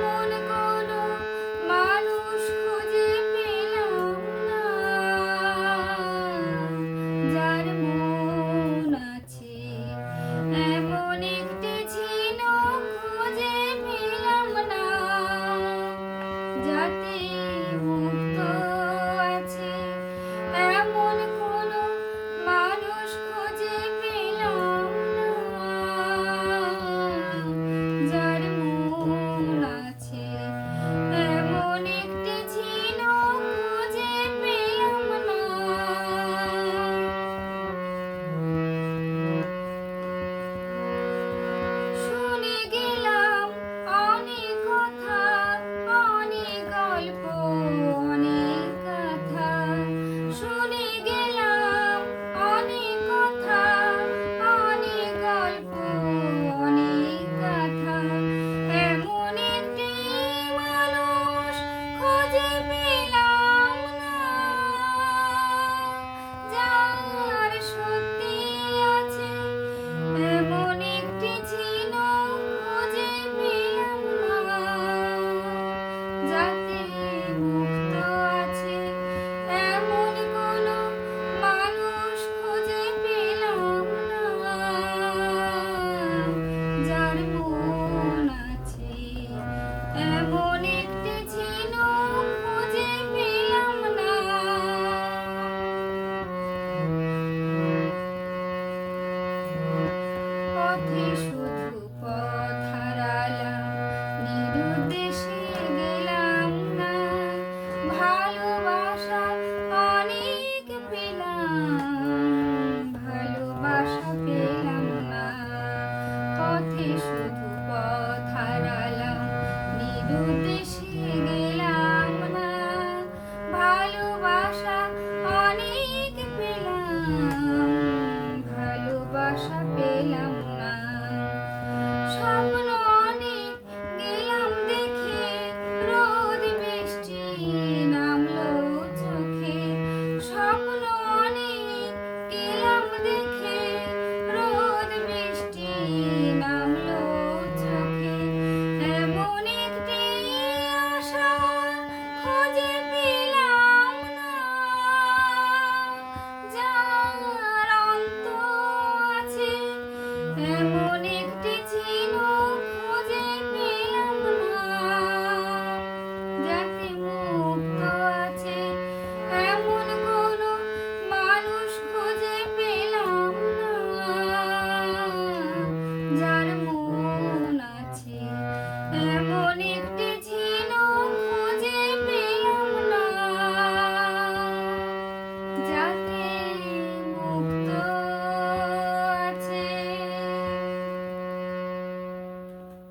এমন কোনো মানুষ খুঁজে পেলাম না, যার মন আছে। এমন একটি ঝিনুক খুঁজে পেলাম না, যাতে মুক্ত আছে। এমন কোনো মানুষ খুঁজে পেলাম না, যার মন আছে। এমন একটি ঝিনুক খুঁজে পেলাম না। শুনে গেলাম অনেক কথা, অনেক গল্প, অনেক কথা। শুনে গেলাম অনেক কথা, অনেক গল্প, অনেক কথা। এমন একটি মানুষ খুঁজে পেলাম না, যার সত্যি আছে। এমন একটি ঝিনুক খুঁজে পেলাম না, যাতে মুক্ত আছে। এমন কোনো মানুষ খুঁজে পেলাম না, যার মন আছে। এমন একটি ঝিনুক খুঁজে পেলাম না। পথে শুধু পথ হারালাম, নিরুদ্দেশে গেলাম না। ভালোবাসা অনেক পেলাম, ভালোবাসা পেলাম না। পথে শুধু পথ হারালাম, নিরুদ্দেশে